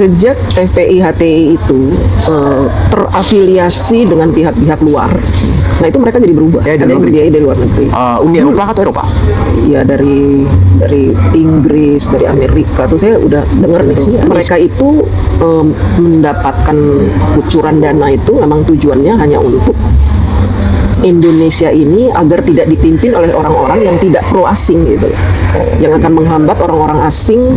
Sejak FPI HTI itu terafiliasi dengan pihak-pihak luar, nah itu mereka jadi berubah. Ya, ada yang berbiaya dari luar negeri. Uni Eropa atau Eropa? Iya, dari Inggris, dari Amerika tuh saya udah dengar nih. Mereka itu mendapatkan kucuran dana itu memang tujuannya hanya untuk Indonesia ini agar tidak dipimpin oleh orang-orang yang tidak pro asing gitu, yang akan menghambat orang-orang asing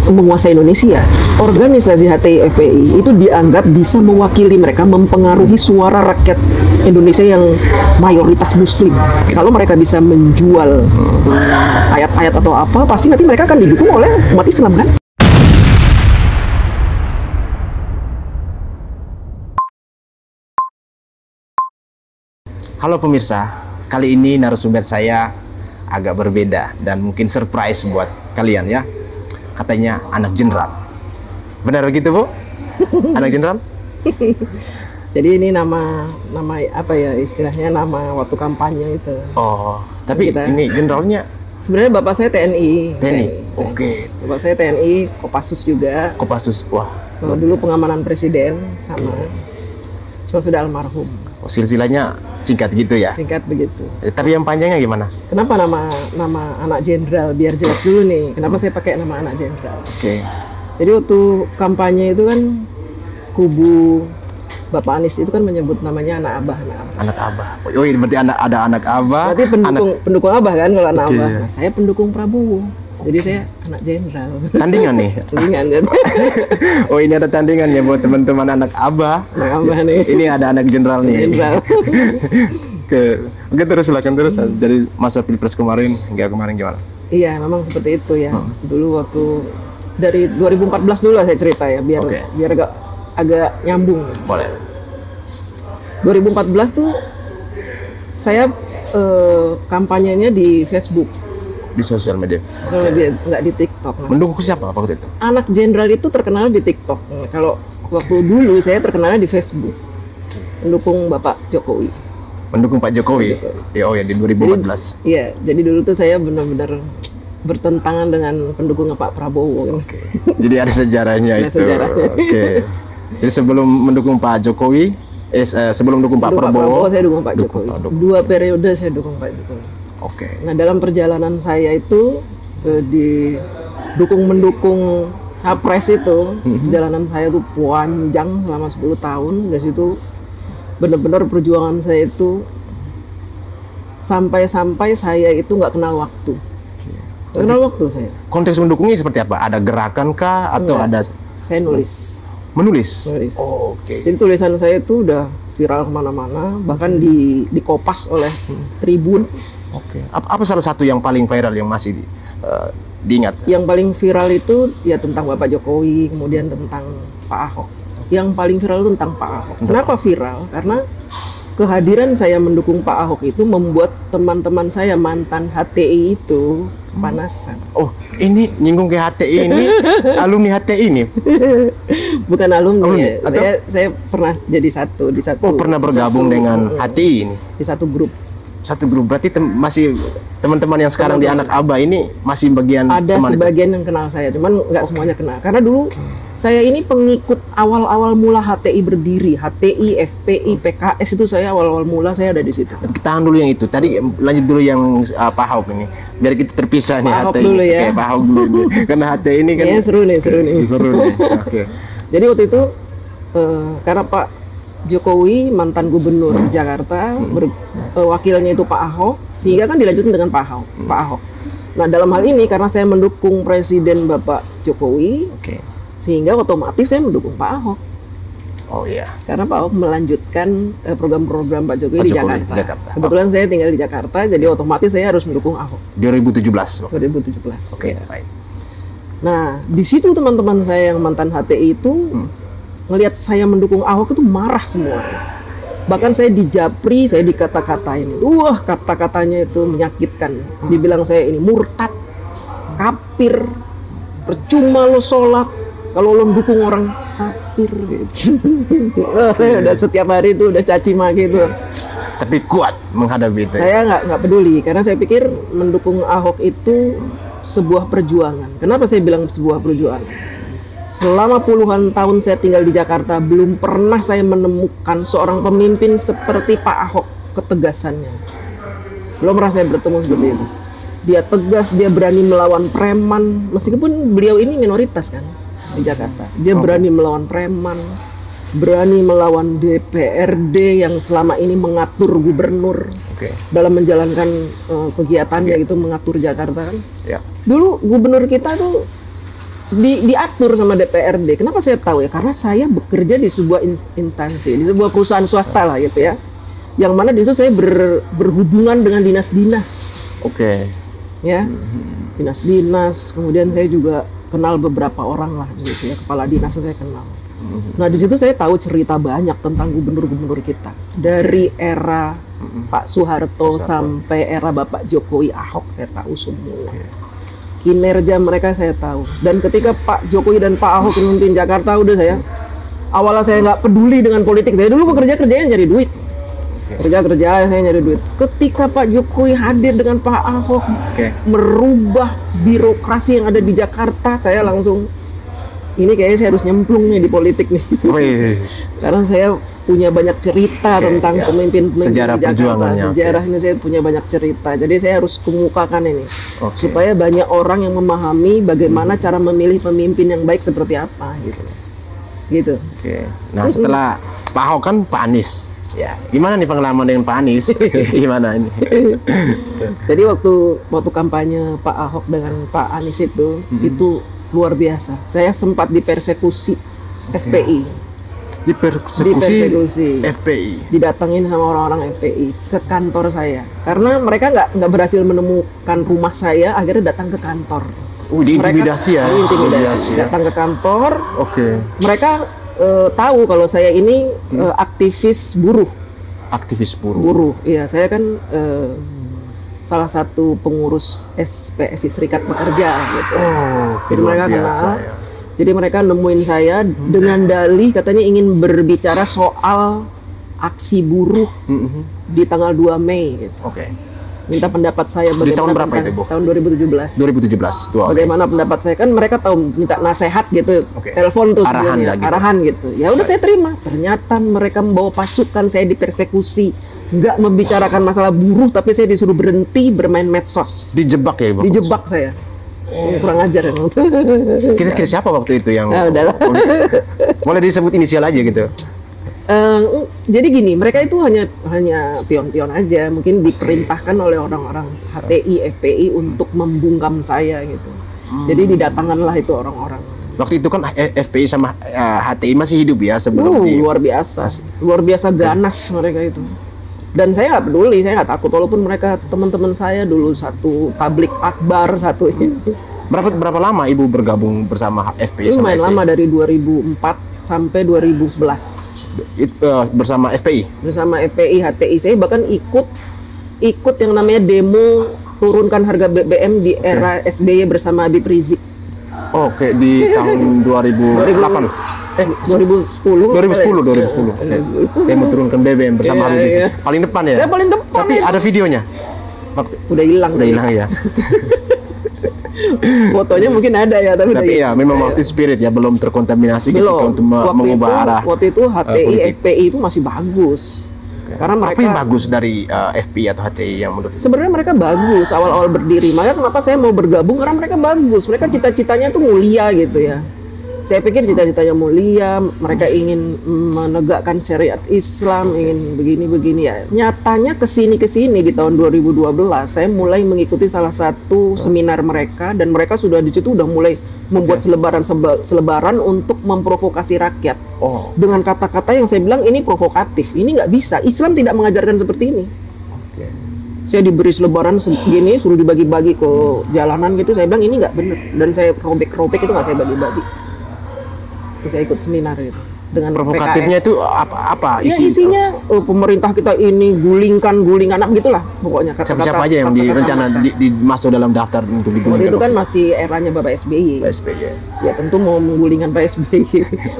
menguasai Indonesia. Organisasi HTI FPI itu dianggap bisa mewakili mereka, mempengaruhi suara rakyat Indonesia yang mayoritas Muslim. Kalau mereka bisa menjual ayat-ayat atau apa, pasti nanti mereka akan didukung oleh umat Islam kan? Halo pemirsa, kali ini narasumber saya agak berbeda dan mungkin surprise buat kalian ya. Katanya anak jenderal. Benar begitu, Bu? Anak jenderal? Jadi ini nama apa ya istilahnya, nama waktu kampanye itu. Oh, tapi ini generalnya sebenarnya bapak saya TNI. TNI. Oke. Bapak saya TNI, Kopassus juga. Kopassus. Wah. Dulu pengamanan presiden sama. Cuma sudah almarhum. Oh, silsilahnya singkat gitu ya? Singkat begitu. Tapi yang panjangnya gimana? Kenapa nama anak jenderal? Biar jelas dulu nih. Kenapa saya pakai nama anak jenderal? Oke. Jadi waktu kampanye itu kan kubu Bapak Anies itu kan menyebut namanya anak abah, Anak abah. Oh, ini berarti ada anak abah. Berarti pendukung abah kan kalau anak abah. Nah, saya pendukung Prabowo. Jadi saya anak jenderal. Tandingan nih. Tandingan. Oh, ini ada tandingan ya buat teman-teman anak abah. Anak abah nih. Ini ada anak jenderal nih. Jenderal. Oke, terus silakan terus. Dari masa Pilpres kemarin hingga kemarin gimana? Iya, memang seperti itu ya. Dulu waktu dari 2014 dulu lah saya cerita ya, biar agak nyambung. Boleh. 2014 tuh saya kampanyenya di Facebook. Di sosial media. Sosial media, nggak di TikTok. Mendukung siapa waktu itu? Anak jenderal itu terkenal di TikTok. Kalau waktu dulu saya terkenal di Facebook. Mendukung Bapak Jokowi. Mendukung Pak Jokowi? Ya, oh ya, di 2014. Iya, jadi dulu tuh saya benar-benar bertentangan dengan pendukungnya Pak Prabowo. Oke. Jadi ada sejarahnya itu. Sejarahnya. Oke. Jadi sebelum mendukung Pak Jokowi, sebelum dukung Pak Prabowo, saya dukung Pak Jokowi. 2 periode saya dukung Pak Jokowi. Oke. Nah, dalam perjalanan saya itu mendukung capres itu, perjalanan saya itu panjang selama 10 tahun. Dari situ benar-benar perjuangan saya itu sampai saya itu nggak kenal waktu. Nggak kenal waktu saya. Konteks mendukungnya seperti apa? Ada gerakan kah atau ada? Saya nulis. Menulis? Oh, oke. Jadi tulisan saya itu udah viral kemana-mana, bahkan di Kopas oleh Tribun. Oke. Apa salah satu yang paling viral yang masih diingat? Yang paling viral itu ya tentang Bapak Jokowi, kemudian tentang Pak Ahok. Yang paling viral itu tentang Pak Ahok. Kenapa viral? Karena kehadiran saya mendukung Pak Ahok itu membuat teman-teman saya mantan HTI itu kepanasan. Oh, ini nyinggung ke HTI ini, alumni HTI ini? Bukan alumni ya. Saya pernah jadi di satu. Oh, pernah bergabung dengan HTI ini? Di satu grup. Satu grup, berarti masih teman-teman yang sekarang di anak abah ini masih bagian ada teman sebagian itu? Yang kenal saya, cuman nggak semuanya kenal. Karena dulu saya ini pengikut awal-awal mula HTI berdiri, HTI, FPI, PKS itu saya awal-awal mula saya ada di situ. Tahan dulu yang itu. Tadi lanjut dulu yang Pak Ahok ini. Biar kita terpisah nih Ahok HTI. Dulu ya. Oke, Pak Ahok dulu nih. Karena HTI ini kan. Ya, seru nih. Seru nih. Oke. Jadi waktu itu karena Pak Jokowi mantan gubernur Jakarta, wakilnya itu Pak Ahok, sehingga kan dilanjutkan dengan Pak Ahok. Nah, dalam hal ini karena saya mendukung Presiden Bapak Jokowi, sehingga otomatis saya mendukung Pak Ahok. Oh iya. Karena Pak Ahok melanjutkan program-program Pak Jokowi di Jakarta. Kebetulan saya tinggal di Jakarta, jadi otomatis saya harus mendukung Ahok. 2017. 2017. Oke, ya. baik. Nah, di situ teman-teman saya yang mantan HTI itu ngelihat saya mendukung Ahok itu marah semua. Bahkan saya di Japri, saya dikata-katain. Wah, kata-katanya itu menyakitkan. Dibilang saya ini murtad, kafir, percuma lo sholat kalau lo mendukung orang kafir gitu. Udah setiap hari itu udah caci maki itu. Tapi kuat menghadapi itu. Saya nggak peduli karena saya pikir mendukung Ahok itu sebuah perjuangan. Kenapa saya bilang sebuah perjuangan? selama puluhan tahun saya tinggal di Jakarta, belum pernah saya menemukan seorang pemimpin seperti Pak Ahok ketegasannya. Belum pernah saya bertemu seperti itu. Dia tegas, dia berani melawan preman, meskipun beliau ini minoritas kan di Jakarta. Dia berani melawan preman, berani melawan DPRD yang selama ini mengatur gubernur dalam menjalankan kegiatannya gitu, mengatur Jakarta kan. Dulu gubernur kita tuh diatur sama DPRD. Kenapa saya tahu ya? Karena saya bekerja di sebuah instansi, di sebuah perusahaan swasta lah gitu ya. Yang mana di situ saya berhubungan dengan dinas-dinas. Ya, dinas-dinas. Kemudian saya juga kenal beberapa orang lah gitu ya, kepala dinas saya kenal. Nah di situ saya tahu cerita banyak tentang gubernur-gubernur kita dari era Pak Soeharto sampai era Bapak Jokowi, Ahok, saya tahu semua. Kinerja mereka saya tahu. Dan ketika Pak Jokowi dan Pak Ahok memimpin Jakarta, udah saya awalnya saya nggak peduli dengan politik. Saya dulu kerjanya nyari duit. Kerja saya nyari duit. Ketika Pak Jokowi hadir dengan Pak Ahok merubah birokrasi yang ada di Jakarta, saya langsung ini kayaknya saya harus nyemplung nih di politik nih. Karena saya punya banyak cerita tentang pemimpin sejarah di Jakarta. Sejarah ini saya punya banyak cerita. Jadi saya harus kemukakan ini supaya banyak orang yang memahami bagaimana cara memilih pemimpin yang baik seperti apa gitu. Nah setelah Pak Ahok kan Pak Anies. Ya, gimana nih pengalaman dengan Pak Anies? Gimana ini? Jadi waktu kampanye Pak Ahok dengan Pak Anies itu luar biasa. Saya sempat dipersekusi FPI. Dipersekusi FPI. Didatengin sama orang-orang FPI ke kantor saya. Karena mereka nggak berhasil menemukan rumah saya, akhirnya datang ke kantor. Diintimidasi ya? Diintimidasi. Datang ke kantor. Mereka tahu kalau saya ini aktivis buruh. Iya, saya kan salah satu pengurus SPSI Serikat Pekerja gitu. Jadi mereka kenal. Jadi mereka nemuin saya dengan dalih katanya ingin berbicara soal aksi buruh di tanggal 2 Mei gitu. Minta pendapat saya bagaimana. Di tahun berapa itu, Bu? Tahun 2017. 2017. Bagaimana pendapat saya, kan mereka tahu minta nasihat gitu. Telepon tuh arahan gitu. Ya udah saya terima. Ternyata mereka membawa pasukan, saya dipersekusi. Nggak membicarakan masalah buruh, tapi saya disuruh berhenti bermain medsos. Dijebak ya, Ibu? Dijebak saya. Kurang ajar emang. Kira-kira siapa waktu itu yang boleh disebut inisial aja gitu? Jadi gini, mereka itu hanya pion-pion aja, mungkin diperintahkan oleh orang-orang HTI, FPI untuk membungkam saya gitu. Jadi didatangkanlah itu orang-orang. Waktu itu kan FPI sama HTI masih hidup ya sebelum luar biasa ganas mereka itu. Dan saya nggak peduli, saya nggak takut walaupun mereka teman-teman saya dulu satu tablik akbar satu ini. Berapa lama Ibu bergabung bersama FPI sama lumayan HTI? Lama dari 2004 sampai 2011. Bersama FPI? Bersama FPI, HTI. Saya bahkan ikut yang namanya demo turunkan harga BBM di era SBY bersama Habib Rizik. Di tahun 2008. 2010. Demo turunkan BBM bersama Habib Rizik. Paling depan ya? Saya paling depan. Tapi ada videonya? Udah hilang ya. Fotonya mungkin ada ya, tapi ya memang waktu spirit ya belum terkontaminasi ketika untuk mengubah arah. Waktu itu HTI, FPI itu masih bagus. Karena mereka, apa yang bagus dari FPI atau HTI yang menurut sebenarnya mereka bagus awal-awal berdiri. Makanya kenapa saya mau bergabung, karena mereka bagus. Mereka cita-citanya tuh mulia gitu ya. Saya pikir cita-citanya mulia, mereka ingin menegakkan syariat Islam, ingin begini-begini ya. Nyatanya kesini di tahun 2012 saya mulai mengikuti salah satu seminar mereka, dan mereka sudah di situ udah mulai membuat selebaran untuk memprovokasi rakyat. Dengan kata-kata yang saya bilang ini provokatif, ini nggak bisa. Islam tidak mengajarkan seperti ini. Saya diberi selebaran segini, suruh dibagi-bagi ke jalanan gitu. Saya bilang ini nggak benar, dan saya robek-robek itu nggak saya bagi-bagi. Terus saya ikut seminar itu dengan provokatifnya PKS. Itu apa ya, isinya pemerintah kita ini gulingkan gitulah pokoknya. Siapa aja yang direncana masuk dalam daftar untuk digulingkan? Waktu itu kan masih eranya Bapak SBY. Ya tentu mau menggulingkan Pak SBY,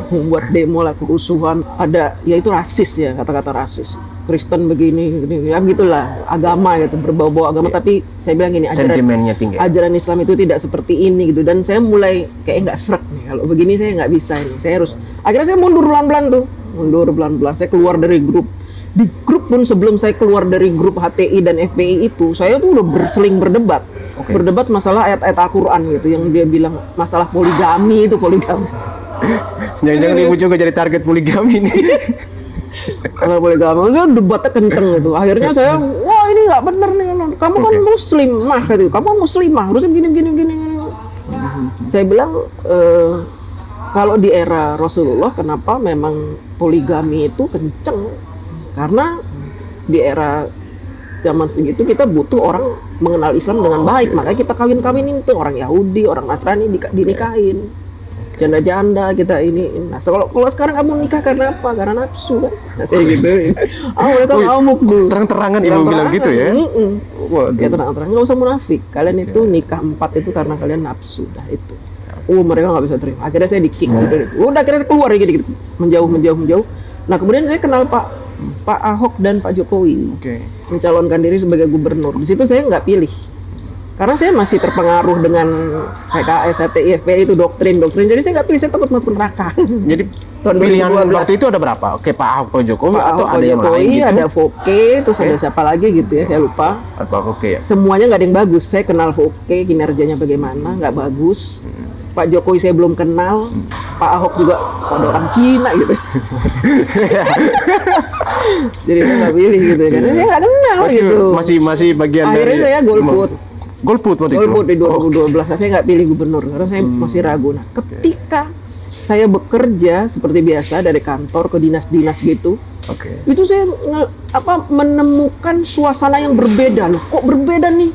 membuat demo lah, kerusuhan, ada ya itu rasis ya, kata-kata rasis. Kristen begini ya gitulah, agama gitu, berbau-bau agama. Tapi saya bilang gini, sentimennya tinggi. Ajaran Islam itu tidak seperti ini gitu, dan saya mulai kayak nggak srek nih kalau begini saya nggak bisa ini. Saya harus, akhirnya saya mundur pelan-pelan tuh, saya keluar dari grup. Di grup pun sebelum saya keluar dari grup HTI dan FPI itu, saya tuh udah seling berdebat. Berdebat masalah ayat-ayat Al-Quran gitu, yang dia bilang masalah poligami itu poligami. Jangan-jangan ibu juga jadi target poligami nih. Kalau poligami, saya debatnya kenceng gitu. Akhirnya saya, wah ini nggak bener nih, kamu kan muslim, gitu. Kamu muslimah, harusnya gini. Saya bilang, kalau di era Rasulullah, kenapa memang poligami itu kenceng? Karena di era zaman segitu kita butuh orang mengenal Islam dengan baik, makanya kita kawin-kawinin tuh orang Yahudi, orang Nasrani dinikahin, janda-janda kita ini. Nah, kalau sekarang kamu nikah karena apa? Karena nafsu kan? Nah, saya gituin. Mereka ngamuk dulu. Terang-terangan ibu bilang gitu ya? Ya terang-terangan, nggak usah munafik. Kalian itu nikah 4 itu karena kalian nafsu, dah itu. Mereka nggak bisa terima. Akhirnya saya di-kick. Udah akhirnya keluar gitu, menjauh. Nah kemudian saya kenal Pak Ahok dan Pak Jokowi mencalonkan diri sebagai gubernur. Di situ saya nggak pilih karena saya masih terpengaruh dengan PKS, HTI, FPI itu doktrin. Jadi saya nggak pilih, saya takut masuk neraka. Jadi pilihan waktu itu ada berapa? Pak Ahok, Pak Jokowi, Pak atau Ahok, ada yang Jokowi, lain gitu? ada Foke, terus ada siapa lagi gitu ya, saya lupa. Atau ya? Semuanya nggak ada yang bagus. Saya kenal Foke, kinerjanya bagaimana, nggak bagus. Pak Jokowi saya belum kenal, Pak Ahok juga pada orang Cina gitu. Jadi saya nggak pilih gitu, karena saya nggak kenal gitu. Masih bagian akhirnya dari. Saya golput Waktu itu? Golput di 2012. Saya nggak pilih gubernur karena saya masih ragu. Nah, ketika saya bekerja seperti biasa dari kantor ke dinas-dinas gitu, itu saya menemukan suasana yang berbeda loh. Kok berbeda nih?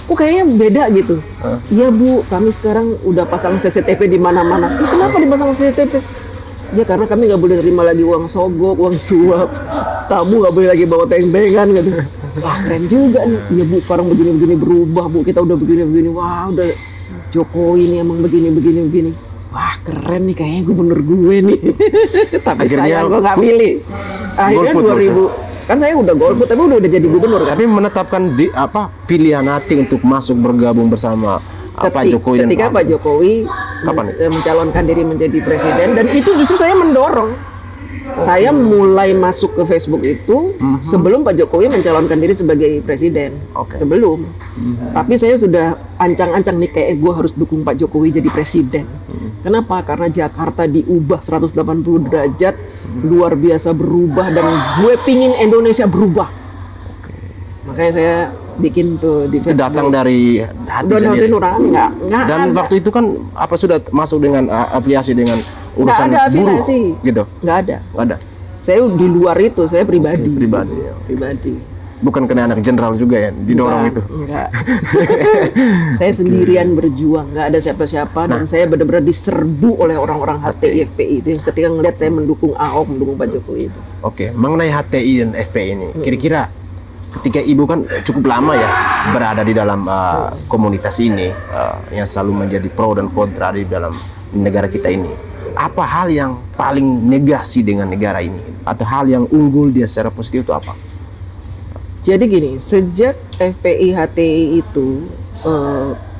Kok kayaknya beda gitu. Iya Bu, kami sekarang udah pasang CCTV di mana-mana. Kenapa dipasang CCTV? Ya karena kami nggak boleh terima lagi uang sogok, uang suap. Tamu nggak boleh lagi bawa teng-tengan gitu. Wah keren juga nih. Iya Bu, sekarang begini-begini berubah Bu. Kita udah begini-begini. Wah udah Jokowi nih emang begini-begini. Wah keren nih kayaknya gubernur gue nih. Tapi sayang gue nggak pilih. Akhirnya 2000. Kan saya udah golput, tapi udah jadi gubernur kan. Tapi menetapkan pilihan hati untuk masuk bergabung bersama Pak Jokowi dan ketika Pak Jokowi mencalonkan diri menjadi presiden, dan itu justru saya mendorong. Saya mulai masuk ke Facebook itu sebelum Pak Jokowi mencalonkan diri sebagai presiden. Sebelum. Tapi saya sudah ancang-ancang nih kayak gue harus dukung Pak Jokowi jadi presiden. Kenapa? Karena Jakarta diubah 180 derajat, luar biasa berubah, dan gue pingin Indonesia berubah. Makanya saya bikin tuh di Facebook. Itu datang dari hati sendiri. Nggak dan ada. waktu itu kan sudah masuk dengan afiliasi dengan urusan nggak ada buruh gitu? Nggak ada. Saya di luar itu, saya pribadi. Pribadi. Bukan kena anak jenderal juga ya, didorong itu? Enggak. Saya sendirian berjuang, nggak ada siapa-siapa, dan saya benar-benar diserbu oleh orang-orang HTI, FPI itu. Ketika ngeliat saya mendukung Ahok, mendukung Pak Jokowi itu. Mengenai HTI dan FPI ini, kira-kira ketika Ibu kan cukup lama ya berada di dalam komunitas ini, yang selalu menjadi pro dan kontra di dalam negara kita ini, apa hal yang paling negasi dengan negara ini? Atau hal yang unggul dia secara positif itu apa? Jadi gini, sejak FPI HTI itu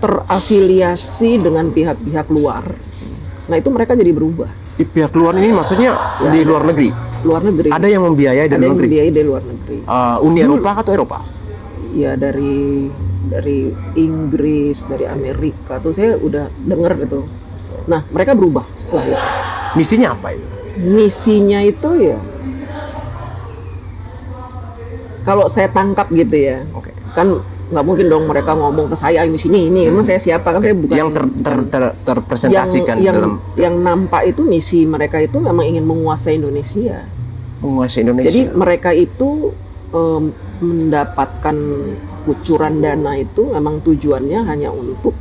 terafiliasi dengan pihak-pihak luar, nah itu mereka jadi berubah. Pihak luar ini maksudnya di luar negeri? Luar negeri. Ada yang membiayai dari luar negeri? Ada yang membiayai dari luar negeri. Uni Eropa atau Eropa? Ya dari Inggris, dari Amerika tuh saya udah dengar gitu. Nah mereka berubah setelah itu. Misinya apa itu? Misinya itu ya, kalau saya tangkap gitu ya, kan nggak mungkin dong mereka ngomong ke saya misinya ini, emang saya siapa, kan saya bukan yang terpresentasikan dalam yang nampak itu. Misi mereka itu memang ingin menguasai Indonesia. Jadi mereka itu mendapatkan kucuran dana itu memang tujuannya hanya untuk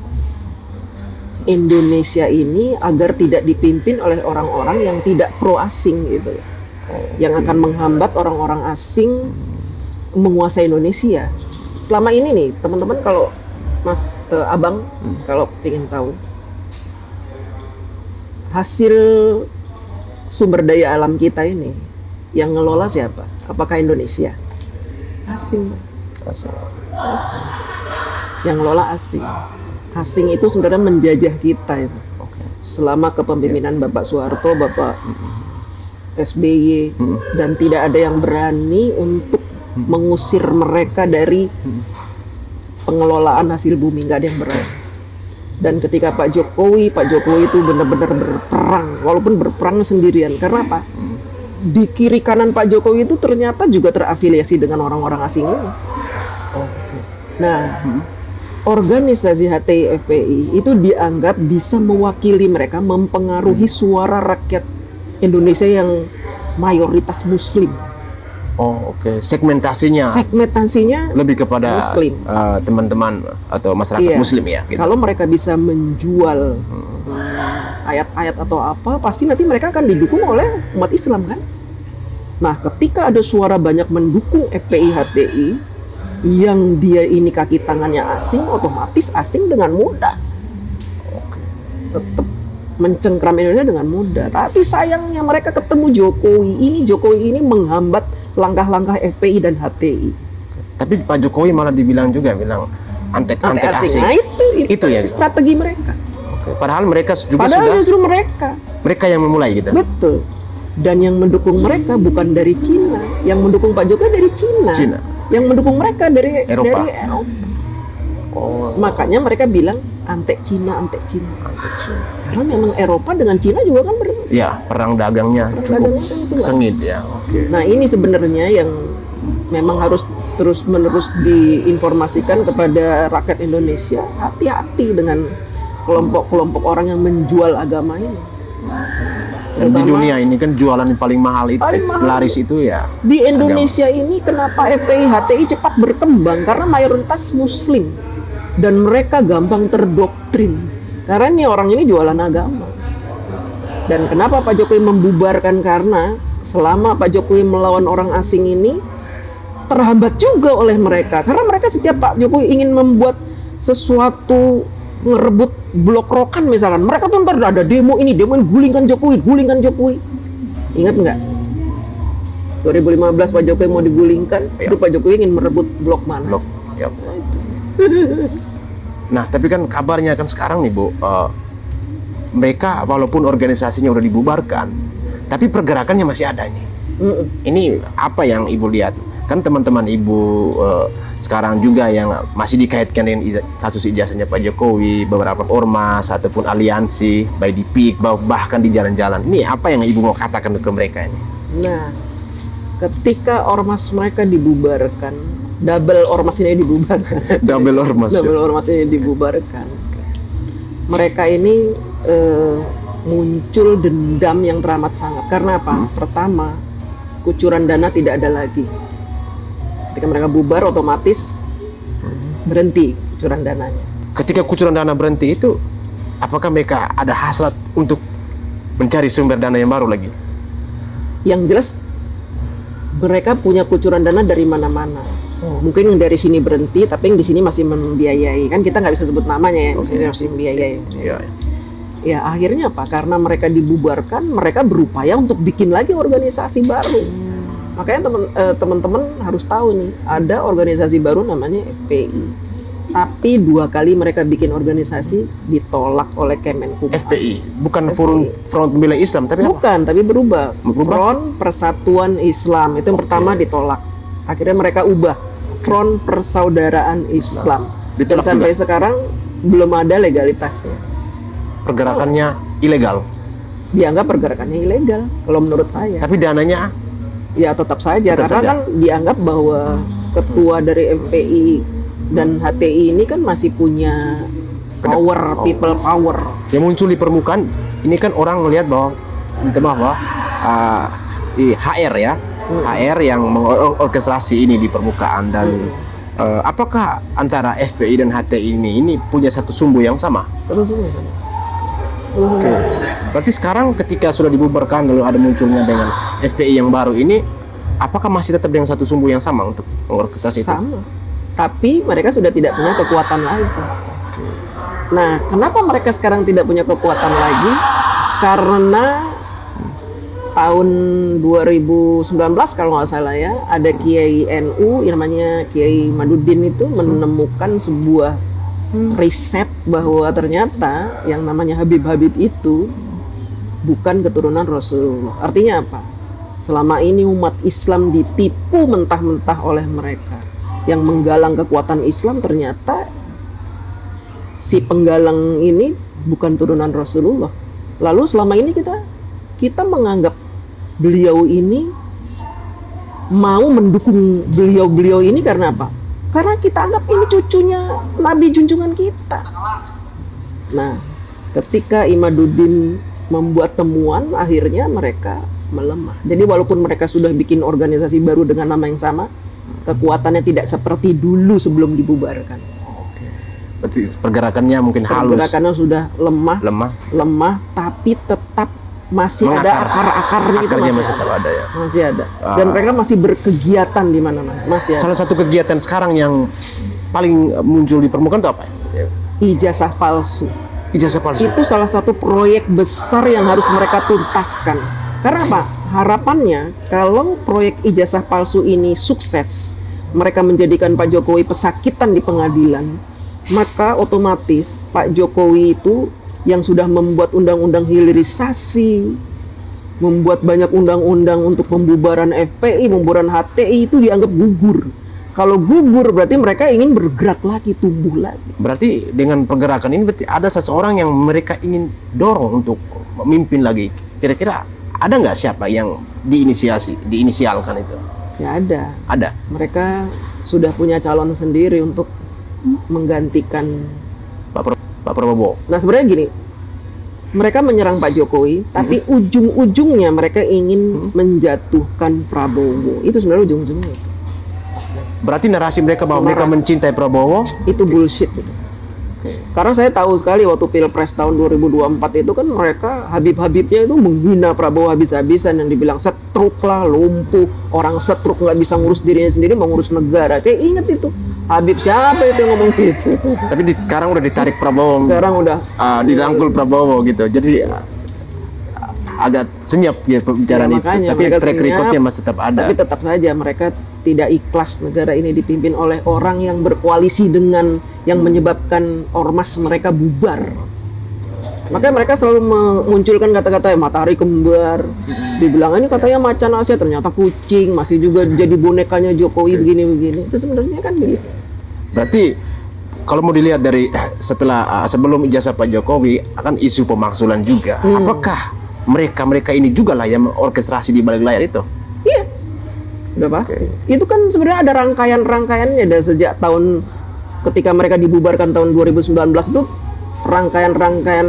Indonesia ini agar tidak dipimpin oleh orang-orang yang tidak pro asing gitu, yang akan menghambat orang-orang asing menguasai Indonesia. Selama ini nih teman-teman, kalau abang kalau ingin tahu hasil sumber daya alam kita ini yang ngelola siapa? Apakah Indonesia? Asing. Yang ngelola asing. Asing itu sebenarnya menjajah kita itu. selama kepemimpinan Bapak Soeharto, Bapak SBY, dan tidak ada yang berani untuk mengusir mereka dari pengelolaan hasil bumi, nggak ada yang berani. Dan ketika Pak Jokowi itu benar-benar berperang, walaupun berperang sendirian. Karena apa? Di kiri kanan Pak Jokowi itu ternyata juga terafiliasi dengan orang-orang asing ini. Nah, organisasi HTI FPI itu dianggap bisa mewakili mereka, mempengaruhi suara rakyat Indonesia yang mayoritas Muslim. Segmentasinya lebih kepada Muslim. Teman-teman atau masyarakat Muslim ya. Gitu. Kalau mereka bisa menjual ayat-ayat atau apa, pasti nanti mereka akan didukung oleh umat Islam kan. Nah, ketika ada suara banyak mendukung FPI HTI yang dia ini kaki tangannya asing, otomatis asing dengan mudah tetap mencengkram Indonesia dengan mudah. Tapi sayangnya mereka ketemu Jokowi ini menghambat langkah-langkah FPI dan HTI. Tapi Pak Jokowi malah bilang antek asing. Nah, itu ya strategi mereka. Padahal mereka juga justru mereka yang memulai gitu. Betul. Dan yang mendukung mereka bukan dari Cina, yang mendukung Pak Jokowi dari Cina. Yang mendukung mereka dari Eropa. Makanya mereka bilang antek Cina. Karena memang Eropa dengan Cina juga kan perang dagangnya cukup sengit ya. Nah, ini sebenarnya yang memang harus terus-menerus diinformasikan kepada rakyat Indonesia. Hati-hati dengan kelompok-kelompok orang yang menjual agama ini. Dan di dunia ini kan jualan yang paling mahal itu, laris itu ya. Di Indonesia ini kenapa FPI HTI cepat berkembang? Karena mayoritas Muslim dan mereka gampang terdoktrin. Karena ini orang ini jualan agama. Dan kenapa Pak Jokowi membubarkan? Karena selama Pak Jokowi melawan orang asing ini terhambat juga oleh mereka. Karena mereka setiap Pak Jokowi ingin membuat sesuatu, ngerebut blok rokan misalkan, mereka tuh ntar ada demo ini gulingkan Jokowi. Ingat nggak? 2015 Pak Jokowi mau digulingkan, itu Pak Jokowi ingin merebut blok mana? Nah, nah, tapi kan kabarnya kan sekarang nih Bu, mereka walaupun organisasinya udah dibubarkan, tapi pergerakannya masih ada nih. Ini apa yang Ibu lihat? Kan teman-teman Ibu sekarang juga yang masih dikaitkan dengan kasus ijazahnya Pak Jokowi, beberapa ormas ataupun aliansi, baik di PIK, bahkan di jalan-jalan. Ini apa yang Ibu mau katakan ke mereka ini? Nah, ketika ormas mereka dibubarkan, double ormas ini dibubarkan. Double ormas ini dibubarkan. Mereka ini muncul dendam yang teramat sangat. Karena apa? Pertama, kucuran dana tidak ada lagi. Ketika mereka bubar, otomatis berhenti kucuran dananya. Ketika kucuran dana berhenti itu, apakah mereka ada hasrat untuk mencari sumber dana yang baru lagi? Yang jelas, mereka punya kucuran dana dari mana-mana. Mungkin yang dari sini berhenti, tapi yang di sini masih membiayai. Kan kita nggak bisa sebut namanya ya, masih membiayai. Ya, akhirnya apa? Karena mereka dibubarkan, mereka berupaya untuk bikin lagi organisasi baru. Makanya teman-teman harus tahu nih, ada organisasi baru namanya FPI. Tapi 2 kali mereka bikin organisasi ditolak oleh Kemenkumham. FPI bukan Front Pembela Islam, tapi bukan, tapi berubah. Front Persatuan Islam itu yang pertama ditolak. Akhirnya mereka ubah Front Persaudaraan Islam. Dan sampai sekarang belum ada legalitasnya. Pergerakannya ilegal. Dianggap pergerakannya ilegal kalau menurut saya. Tapi dananya ya tetap saja, karena kan dianggap bahwa ketua dari FPI dan HTI ini kan masih punya power, people power. Yang muncul di permukaan ini kan orang melihat bahwa HR ya, HR yang mengorkestrasi ini di permukaan. Dan apakah antara FPI dan HTI ini punya satu sumbu yang sama? Satu sumbu sama. Oke. Berarti sekarang ketika sudah dibubarkan lalu ada munculnya dengan FPI yang baru ini, apakah masih tetap dengan satu sumbu yang sama untuk mengorkestrasi itu? Sama. Tapi mereka sudah tidak punya kekuatan lagi. Nah, kenapa mereka sekarang tidak punya kekuatan lagi? Karena tahun 2019 kalau nggak salah ya, ada Kiai NU yang namanya Kiai Madudin itu menemukan sebuah riset bahwa ternyata yang namanya Habib-Habib itu bukan keturunan Rasulullah. Artinya apa? Selama ini umat Islam ditipu mentah-mentah oleh mereka. Yang menggalang kekuatan Islam ternyata si penggalang ini bukan turunan Rasulullah. Lalu selama ini kita menganggap beliau ini mau mendukung beliau ini karena apa? Karena kita anggap ini cucunya Nabi junjungan kita. Nah, ketika Imaduddin membuat temuan, akhirnya mereka melemah. Jadi walaupun mereka sudah bikin organisasi baru dengan nama yang sama, kekuatannya tidak seperti dulu sebelum dibubarkan. Oke. Berarti pergerakannya mungkin halus. Pergerakannya sudah lemah, tapi tetap masih Mengakar. ada akar-akarnya itu Masih tetap ada ya. Masih ada. Dan mereka masih berkegiatan di mana-mana. Masih ada. Salah satu kegiatan sekarang yang paling muncul di permukaan itu apa? Ijazah palsu. Ijazah palsu. Itu salah satu proyek besar yang harus mereka tuntaskan. Karena apa? Harapannya kalau proyek ijazah palsu ini sukses, mereka menjadikan Pak Jokowi pesakitan di pengadilan, maka otomatis Pak Jokowi itu yang sudah membuat undang-undang hilirisasi, membuat banyak undang-undang untuk pembubaran FPI, pembubaran HTI itu dianggap gugur. Kalau gugur berarti mereka ingin bergerak lagi, tumbuh lagi. Berarti dengan pergerakan ini berarti ada seseorang yang mereka ingin dorong untuk memimpin lagi. Kira-kira ada nggak siapa yang diinisialkan itu? Ya ada. Ada. Mereka sudah punya calon sendiri untuk menggantikan Pak Prabowo. Nah sebenarnya gini, mereka menyerang Pak Jokowi, tapi ujung-ujungnya mereka ingin menjatuhkan Prabowo. Itu sebenarnya ujung-ujungnya itu. Berarti narasi mereka bahwa mereka mencintai Prabowo itu bullshit gitu. Karena saya tahu sekali waktu Pilpres tahun 2024 itu kan mereka Habib-Habibnya itu menghina Prabowo habis-habisan, yang dibilang setruk lah, lumpuh, orang setruk nggak bisa ngurus dirinya sendiri, mau ngurus negara. Saya ingat itu. Habib siapa itu yang ngomong gitu? tapi sekarang udah ditarik Prabowo. Sekarang udah dirangkul Prabowo gitu. Jadi agak senyap ya pembicaraan itu. makanya Tapi mereka track senyap, recordnya masih tetap ada. Tapi tetap saja mereka tidak ikhlas negara ini dipimpin oleh orang yang berkoalisi dengan yang menyebabkan ormas mereka bubar. Makanya mereka selalu memunculkan kata-kata matahari kembar. Dibilang ini katanya macan Asia, ternyata kucing, masih juga jadi bonekanya Jokowi begini-begini. Itu sebenarnya kan begitu. Berarti kalau mau dilihat dari sebelum ijazah Pak Jokowi akan isu pemakzulan juga. Apakah mereka ini juga lah yang orkestrasi di balik layar itu? Iya, udah pasti. Itu kan sebenarnya ada rangkaian-rangkaiannya dari sejak tahun ketika mereka dibubarkan tahun 2019 itu, rangkaian-rangkaian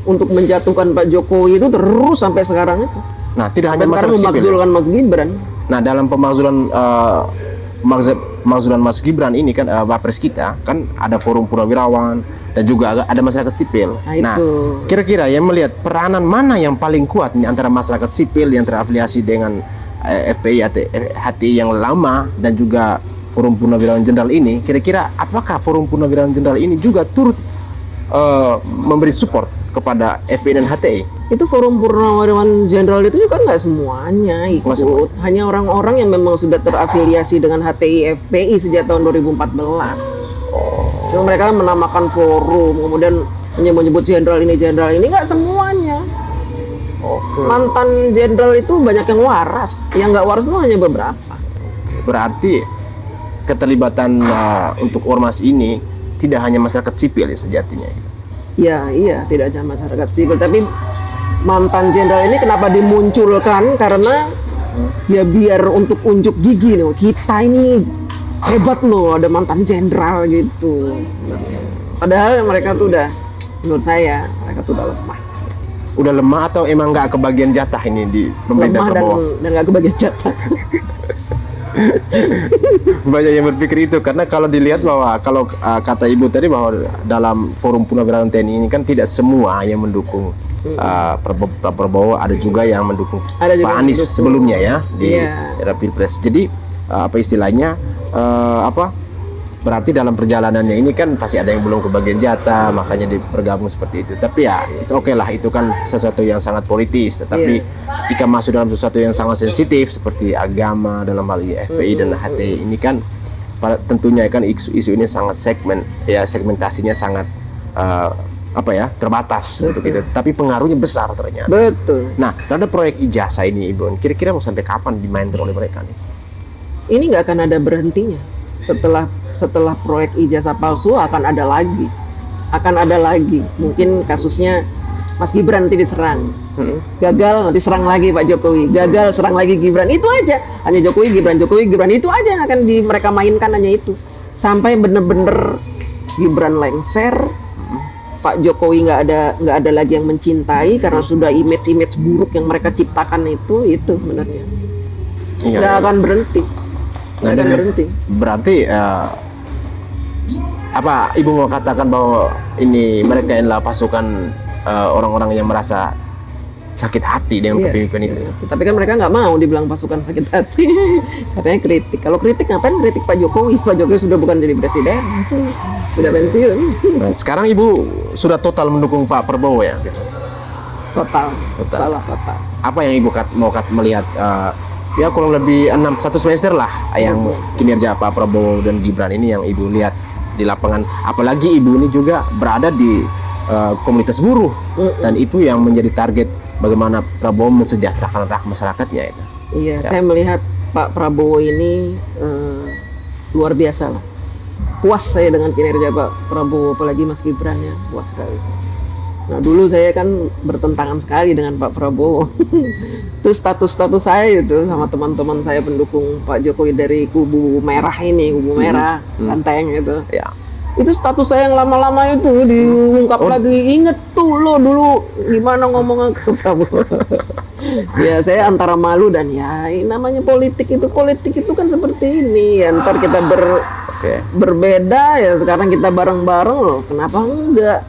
untuk menjatuhkan Pak Jokowi itu terus sampai sekarang itu. Nah, tidak hanya sekarang masalah sipil. memakzulkan Mas Gibran. Nah, dalam pemakzulan Mas Gibran ini kan Wapres kita kan ada forum purnawirawan dan juga ada masyarakat sipil. Nah, itu. Kira-kira yang melihat peranan mana yang paling kuat nih antara masyarakat sipil yang terafiliasi dengan FPI HTI yang lama dan juga forum purnawirawan jenderal ini, kira-kira apakah forum purnawirawan jenderal ini juga turut memberi support kepada FPI dan HTI? Itu forum purnawirawan jenderal itu juga nggak semuanya ikut. Hanya orang-orang yang memang sudah terafiliasi dengan HTI FPI sejak tahun 2014. Cuma mereka menamakan forum, kemudian menyebut jenderal ini, nggak semuanya. Mantan jenderal itu banyak yang waras, yang nggak waras itu hanya beberapa. Berarti keterlibatan untuk ormas ini tidak hanya masyarakat sipil ya sejatinya. Ya, iya, tidak hanya masyarakat sipil, tapi mantan jenderal ini kenapa dimunculkan? Karena ya biar untuk unjuk gigi nih, kita ini hebat loh, ada mantan jenderal gitu. Padahal mereka tuh udah, menurut saya mereka tuh udah lemah. Udah lemah atau emang nggak kebagian jatah ini di pemerintah Prabowo? Lemah dan nggak kebagian jatah. Banyak yang berpikir itu, karena kalau dilihat bahwa kalau kata Ibu tadi bahwa dalam forum purnawirawan TNI ini kan tidak semua yang mendukung Pak Prabowo, ada juga yang mendukung Pak Anies sebelumnya ya di era Pilpres. Jadi apa istilahnya berarti dalam perjalanannya ini kan pasti ada yang belum kebagian jatah, makanya bergabung seperti itu. Tapi ya it's okay lah, itu kan sesuatu yang sangat politis. Tetapi ketika masuk dalam sesuatu yang sangat sensitif seperti agama dalam hal ini FPI dan HTI ini kan tentunya kan isu ini sangat segmentasinya sangat apa ya, terbatas untuk itu, tapi pengaruhnya besar ternyata. Betul. Nah, terhadap proyek ijazah ini Ibu, kira-kira mau sampai kapan dimainkan oleh mereka nih? Ini nggak akan ada berhentinya. Setelah proyek ijazah palsu akan ada lagi. Mungkin kasusnya Mas Gibran nanti diserang, gagal nanti serang lagi Pak Jokowi, gagal serang lagi Gibran, itu aja. Hanya Jokowi Gibran itu aja yang akan mereka mainkan, hanya itu. Sampai bener-bener Gibran lengser, Pak Jokowi nggak ada lagi yang mencintai karena sudah image buruk yang mereka ciptakan itu sebenarnya nggak akan berhenti. Nah, Nggak akan berhenti. Berarti apa Ibu mau katakan bahwa ini mereka adalah pasukan orang-orang yang merasa sakit hati dengan kepemimpinan itu? Tapi kan mereka nggak mau dibilang pasukan sakit hati. Katanya kritik. Kalau kritik ngapain kritik Pak Jokowi? Pak Jokowi sudah bukan jadi presiden, sudah pensiun. Nah, sekarang Ibu sudah total mendukung Pak Prabowo ya? Total. Salah total. Apa yang Ibu mau melihat? Ya kurang lebih 1 semester lah yang kinerja Pak Prabowo dan Gibran ini yang Ibu lihat di lapangan. Apalagi Ibu ini juga berada di komunitas buruh, dan itu yang menjadi target bagaimana Prabowo mensejahterakan masyarakatnya itu. Iya, saya melihat Pak Prabowo ini luar biasa lah. Puas saya dengan kinerja Pak Prabowo, apalagi Mas Gibran ya, puas sekali. Nah, dulu saya kan bertentangan sekali dengan Pak Prabowo. Itu status saya itu sama teman-teman saya pendukung Pak Jokowi dari kubu merah ini, kubu merah, Banteng itu. Ya. Itu status saya yang lama-lama itu diungkap lagi. Inget tuh lo dulu gimana ngomong ke Prabowo. Ya saya antara malu dan ya namanya politik itu kan seperti ini ya, ntar kita berbeda ya, sekarang kita bareng-bareng loh, kenapa enggak?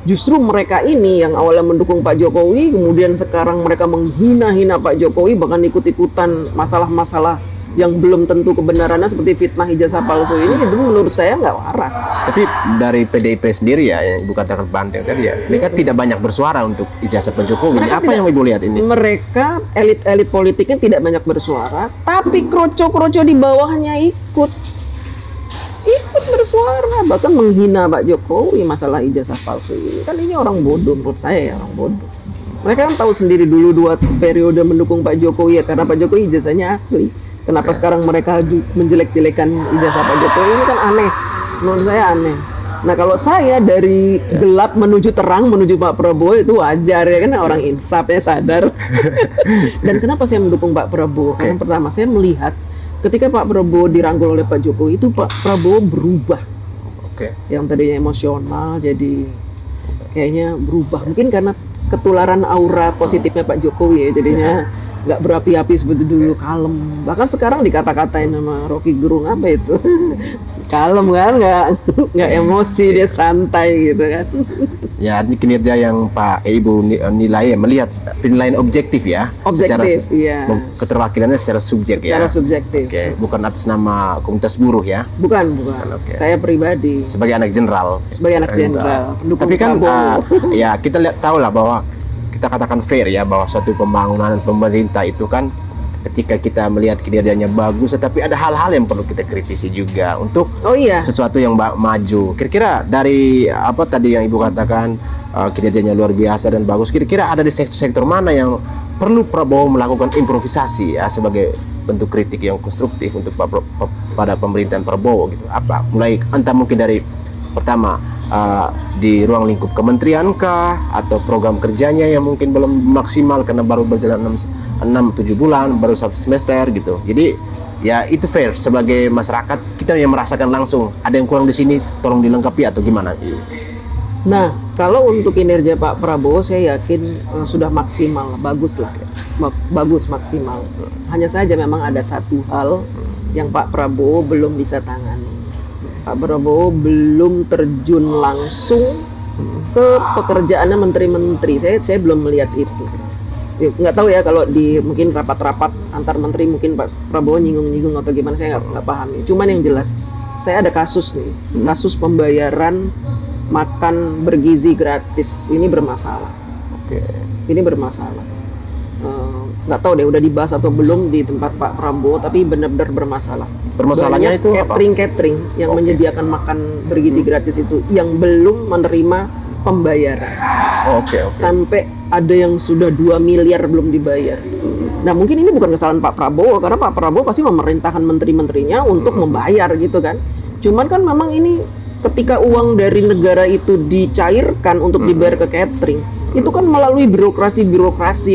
Justru mereka ini yang awalnya mendukung Pak Jokowi, kemudian sekarang mereka menghina-hina Pak Jokowi, bahkan ikut-ikutan masalah-masalah yang belum tentu kebenarannya seperti fitnah ijazah palsu ini, itu menurut saya nggak waras. Tapi dari PDIP sendiri ya, yang Ibu katakan Banteng tadi ya, mereka tidak banyak bersuara untuk ijazah Pak Jokowi. Apa yang Ibu lihat ini? Mereka elit-elit politiknya tidak banyak bersuara, tapi kroco-kroco di bawahnya ikut bersuara, bahkan menghina Pak Jokowi masalah ijazah palsu ini. Kan ini orang bodoh menurut saya ya, orang bodoh. Mereka kan tahu sendiri dulu 2 periode mendukung Pak Jokowi ya karena Pak Jokowi ijazahnya asli. Kenapa sekarang mereka menjelek-jelekan ijazah Pak Jokowi? Ini kan aneh, menurut saya aneh. Nah kalau saya dari gelap menuju terang menuju Pak Prabowo itu wajar ya, kan orang insaf ya, sadar. Dan kenapa saya mendukung Pak Prabowo? Karena pertama saya melihat ketika Pak Prabowo dirangkul oleh Pak Jokowi itu Pak Prabowo berubah. Yang tadinya emosional jadi kayaknya berubah. Mungkin karena ketularan aura positifnya Pak Jokowi ya, jadinya nggak berapi-api seperti dulu, kalem. Bahkan sekarang dikata-katain sama Rocky Gerung apa itu, kalem kan, nggak emosi, dia santai gitu kan. Ya, ini kinerja yang Pak Ibu nilai ya, melihat penilaian objektif ya, objektif, iya. Keterwakilannya secara subjek secara subjektif. Bukan atas nama komunitas buruh ya. Bukan. Saya pribadi sebagai anak jenderal. Tapi kan ya kita tahu lah bahwa kita katakan fair ya, bahwa suatu pembangunan pemerintah itu kan ketika kita melihat kinerjanya bagus, tetapi ada hal-hal yang perlu kita kritisi juga untuk sesuatu yang maju. Kira-kira dari apa tadi yang Ibu katakan kinerjanya luar biasa dan bagus, kira-kira ada di sektor-sektor mana yang perlu Prabowo melakukan improvisasi ya sebagai bentuk kritik yang konstruktif untuk pada pemerintahan Prabowo gitu? Apa? Mulai entah mungkin dari pertama di ruang lingkup kementerian kah, atau program kerjanya yang mungkin belum maksimal karena baru berjalan 6-7 bulan, baru 1 semester gitu. Jadi ya itu fair, sebagai masyarakat kita yang merasakan langsung ada yang kurang di sini, tolong dilengkapi atau gimana? Nah, kalau untuk kinerja Pak Prabowo saya yakin sudah maksimal, bagus lah, bagus maksimal. Hanya saja memang ada satu hal yang Pak Prabowo belum bisa tangani. Pak Prabowo belum terjun langsung ke pekerjaannya menteri-menteri. Saya belum melihat itu. Nggak tahu ya kalau di mungkin rapat-rapat antar menteri mungkin Pak Prabowo nyinggung-nyinggung atau gimana, saya nggak paham. Cuman yang jelas saya ada kasus nih, kasus pembayaran makan bergizi gratis ini bermasalah. Ini bermasalah. nggak tahu deh udah dibahas atau belum di tempat Pak Prabowo, tapi benar-benar bermasalah. Permasalahannya Banyak itu apa? catering yang Oke. menyediakan makan bergizi gratis itu yang belum menerima pembayaran. Oh, oke. Sampai ada yang sudah 2 miliar belum dibayar. Nah mungkin ini bukan kesalahan Pak Prabowo, karena Pak Prabowo pasti memerintahkan menteri-menterinya untuk membayar gitu kan. Cuman kan memang ini ketika uang dari negara itu dicairkan untuk dibayar ke catering, itu kan melalui birokrasi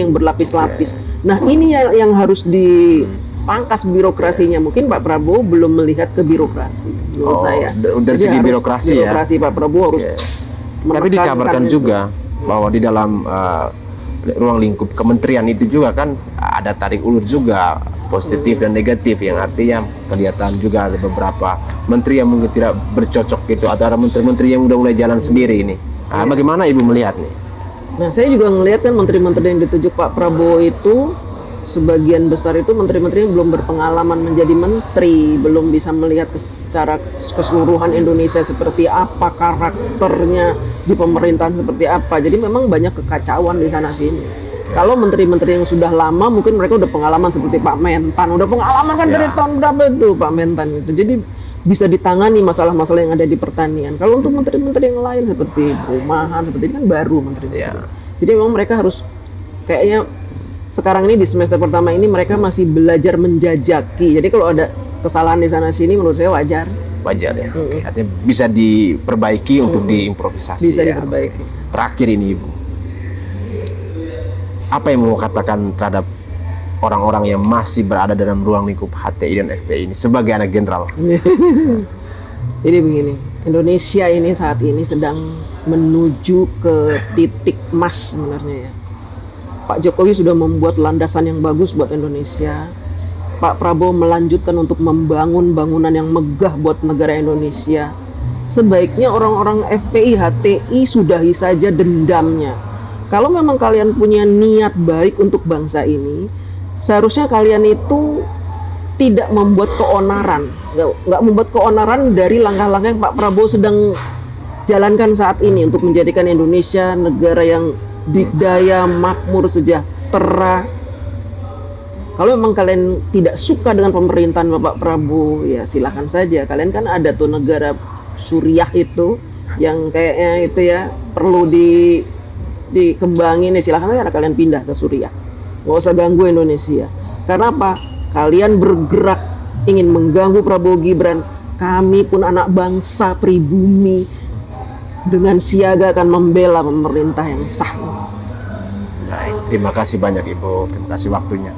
yang berlapis-lapis. Nah ini yang harus dipangkas birokrasinya. Mungkin Pak Prabowo belum melihat ke birokrasi menurut saya. Dari Jadi segi harus birokrasi ya. birokrasi Pak Prabowo harus Tapi dikabarkan itu. juga bahwa di dalam ruang lingkup kementerian itu juga kan ada tarik ulur juga positif dan negatif, yang artinya kelihatan juga ada beberapa menteri yang mungkin tidak bercocok gitu, atau ada menteri-menteri yang udah mulai jalan sendiri ini. Bagaimana Ibu melihat nih? Nah, saya juga ngelihat kan menteri-menteri yang ditunjuk Pak Prabowo itu sebagian besar itu menteri-menteri yang belum berpengalaman menjadi menteri, belum bisa melihat secara keseluruhan Indonesia seperti apa, karakternya di pemerintahan seperti apa. Jadi memang banyak kekacauan di sana sini. Kalau menteri-menteri yang sudah lama mungkin mereka udah pengalaman seperti Pak Mentan, udah pengalaman kan dari tahun berapa itu Pak Mentan itu. Jadi bisa ditangani masalah-masalah yang ada di pertanian. Kalau untuk menteri-menteri yang lain seperti perumahan, seperti ini kan baru menteri-menteri. Jadi memang mereka harus kayaknya sekarang ini di semester pertama ini mereka masih belajar menjajaki. Jadi kalau ada kesalahan di sana sini menurut saya wajar. Wajar ya. Oke. Artinya bisa diperbaiki untuk diimprovisasi. Bisa ya. diperbaiki. Terakhir ini Ibu, apa yang mau katakan terhadap orang-orang yang masih berada dalam ruang lingkup HTI dan FPI ini sebagai anak jenderal? Jadi begini, Indonesia ini saat ini sedang menuju ke titik emas sebenarnya ya. Pak Jokowi sudah membuat landasan yang bagus buat Indonesia. Pak Prabowo melanjutkan untuk membangun bangunan yang megah buat negara Indonesia. Sebaiknya orang-orang FPI, HTI sudahi saja dendamnya. Kalau memang kalian punya niat baik untuk bangsa ini, seharusnya kalian itu tidak membuat keonaran, nggak membuat keonaran dari langkah-langkah yang Pak Prabowo sedang jalankan saat ini untuk menjadikan Indonesia negara yang dikdaya, makmur, sejahtera. Kalau memang kalian tidak suka dengan pemerintahan Bapak Prabowo, ya silahkan saja. Kalian kan ada tuh negara Suriah itu yang kayaknya itu ya perlu dikembangin, ya silahkan aja kalian pindah ke Suriah, nggak usah ganggu Indonesia. Karena apa? Kalian bergerak ingin mengganggu Prabowo Gibran, kami pun anak bangsa pribumi dengan siaga akan membela pemerintah yang sah. Baik, terima kasih banyak Ibu, terima kasih waktunya.